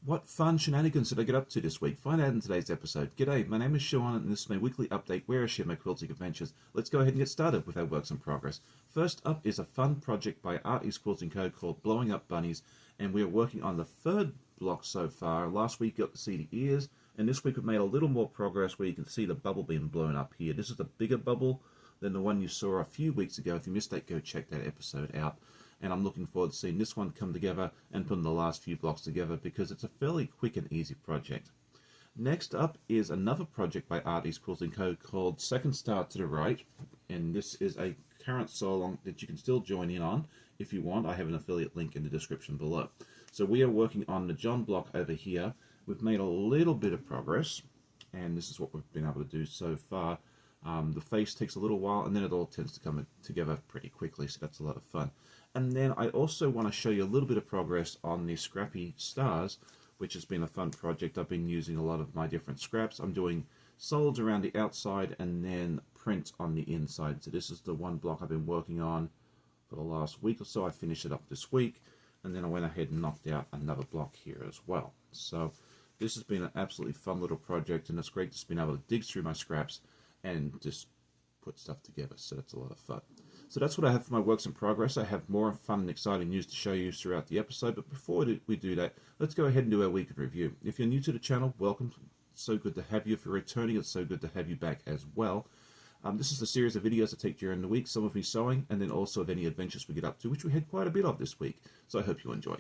What fun shenanigans did I get up to this week? Find out in today's episode. G'day, my name is Sean and this is my weekly update where I share my quilting adventures. Let's go ahead and get started with our works in progress. First up is a fun project by East Quilting Co called Blowing Up Bunnies, and we are working on the third block so far. Last week you got to see the ears, and this week we've made a little more progress where you can see the bubble being blown up here. This is a bigger bubble than the one you saw a few weeks ago. If you missed that, go check that episode out. And I'm looking forward to seeing this one come together and putting the last few blocks together because it's a fairly quick and easy project. Next up is another project by East Quilting Co called Second Star to the Right, and this is a current sew-along that you can still join in on if you want. I have an affiliate link in the description below. So we are working on the John block over here. We've made a little bit of progress, and this is what we've been able to do so far. The face takes a little while, and then it all tends to come together pretty quickly, so that's a lot of fun. And then I also want to show you a little bit of progress on the scrappy stars, which has been a fun project. I've been using a lot of my different scraps. I'm doing solids around the outside and then print on the inside. So this is the one block I've been working on for the last week or so. I finished it up this week, and then I went ahead and knocked out another block here as well. So this has been an absolutely fun little project, and it's great just being able to dig through my scraps and just put stuff together. So that's a lot of fun. So that's what I have for my works in progress. I have more fun and exciting news to show you throughout the episode, but before we do that, let's go ahead and do our week in review. If you're new to the channel, welcome. It's so good to have you. If you're returning, it's so good to have you back as well. This is a series of videos I take during the week, some of me sewing, and then also of any adventures we get up to, which we had quite a bit of this week. So I hope you enjoy.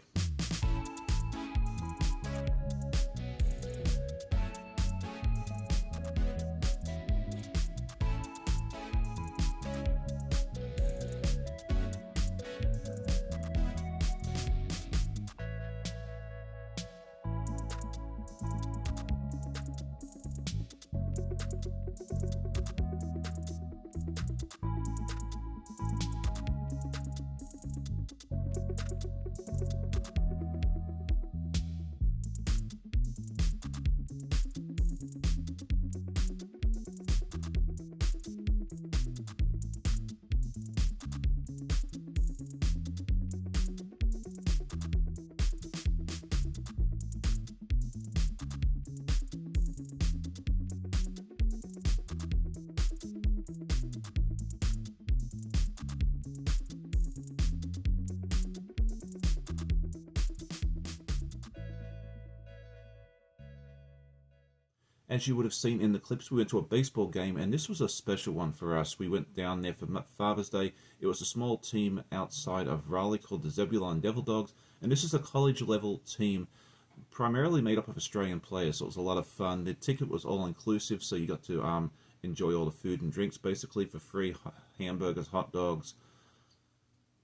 As you would have seen in the clips, we went to a baseball game, and this was a special one for us. We went down there for Father's Day. It was a small team outside of Raleigh called the Zebulon Devil Dogs, and this is a college-level team primarily made up of Australian players, so it was a lot of fun. The ticket was all-inclusive, so you got to enjoy all the food and drinks basically for free: hamburgers, hot dogs,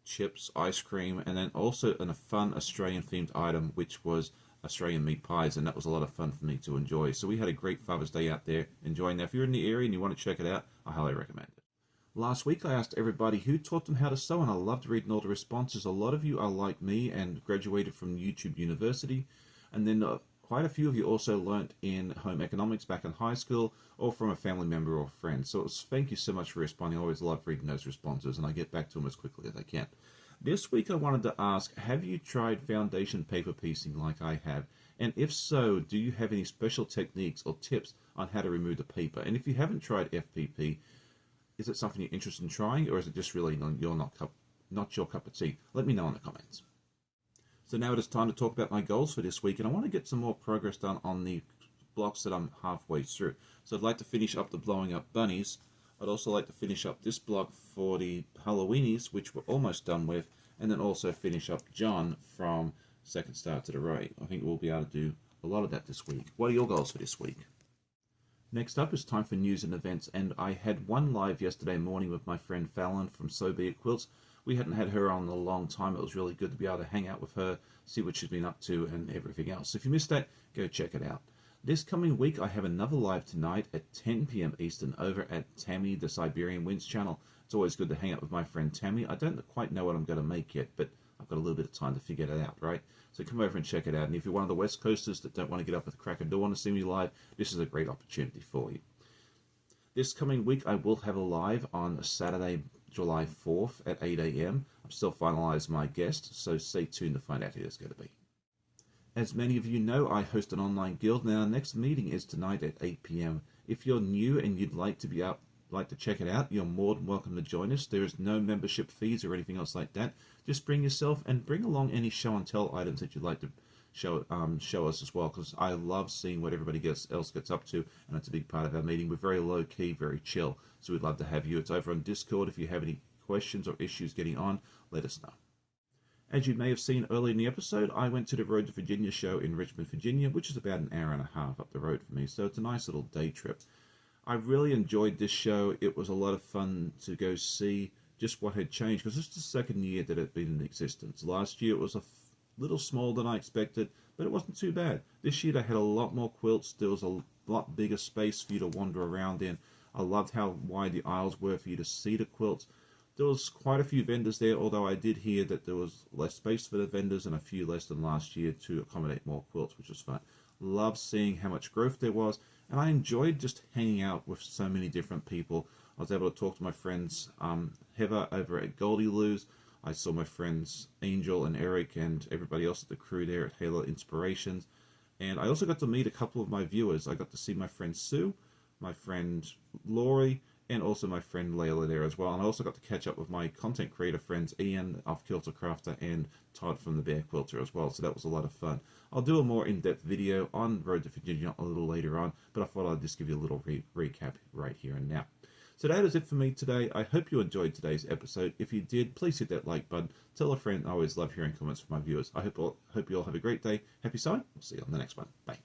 chips, ice cream, and then also a fun Australian-themed item, which was Australian meat pies, and that was a lot of fun for me to enjoy. So we had a great Father's Day out there enjoying that. If you're in the area and you want to check it out, I highly recommend it. Last week I asked everybody who taught them how to sew, and I loved reading all the responses. A lot of you are like me and graduated from YouTube University, and then quite a few of you also learnt in home economics back in high school or from a family member or friend. So thank you so much for responding. I always love reading those responses, and I get back to them as quickly as I can. This week I wanted to ask, have you tried foundation paper piecing like I have? And if so, do you have any special techniques or tips on how to remove the paper? And if you haven't tried FPP, is it something you're interested in trying, or is it just really not your cup of tea? Let me know in the comments. So now it is time to talk about my goals for this week, and I want to get some more progress done on the blocks that I'm halfway through. So I'd like to finish up the Blowing Up Bunnies. I'd also like to finish up this block for the Halloweenies, which we're almost done with, and then also finish up John from Second Star to the Right. I think we'll be able to do a lot of that this week. What are your goals for this week? Next up is time for news and events, and I had one live yesterday morning with my friend Fallon from So Be It Quilts. We hadn't had her on in a long time. It was really good to be able to hang out with her, see what she's been up to and everything else. So if you missed that, go check it out. This coming week, I have another live tonight at 10 p.m. Eastern over at Tammy, the Siberian Winds channel. It's always good to hang out with my friend Tammy. I don't quite know what I'm going to make yet, but I've got a little bit of time to figure that out, right? So come over and check it out. And if you're one of the West Coasters that don't want to get up at the crack of dawn to see me live, this is a great opportunity for you. This coming week, I will have a live on Saturday, July 4th at 8 a.m. I'm still finalizing my guest, so stay tuned to find out who it's going to be. As many of you know, I host an online guild, and our next meeting is tonight at 8 p.m. If you're new and you'd like to check it out, you're more than welcome to join us. There is no membership fees or anything else like that. Just bring yourself and bring along any show and tell items that you'd like to show us as well, because I love seeing what everybody else gets up to, and it's a big part of our meeting. We're very low key, very chill, so we'd love to have you. It's over on Discord. If you have any questions or issues getting on, let us know. As you may have seen earlier in the episode, I went to the Road to Virginia show in Richmond, Virginia, which is about an hour and a half up the road for me, so it's a nice little day trip. I really enjoyed this show. It was a lot of fun to go see just what had changed, because this is the second year that it had been in existence. Last year it was a little smaller than I expected, but it wasn't too bad. This year they had a lot more quilts. There was a lot bigger space for you to wander around in. I loved how wide the aisles were for you to see the quilts. There was quite a few vendors there, although I did hear that there was less space for the vendors and a few less than last year to accommodate more quilts, which was fun. Loved seeing how much growth there was, and I enjoyed just hanging out with so many different people. I was able to talk to my friends Heather over at Goldie Lou's. I saw my friends Angel and Eric and everybody else at the crew there at Halo Inspirations. And I also got to meet a couple of my viewers. I got to see my friend Sue, my friend Laurie, and also my friend Layla there as well. And I also got to catch up with my content creator friends Ian of Quilter Crafter and Todd from the Bear Quilter as well. So that was a lot of fun. I'll do a more in-depth video on Road to Virginia a little later on, but I thought I'd just give you a little recap right here and now. So that is it for me today. I hope you enjoyed today's episode. If you did, please hit that like button. Tell a friend. I always love hearing comments from my viewers. I hope you all have a great day. Happy sewing. We'll see you on the next one. Bye.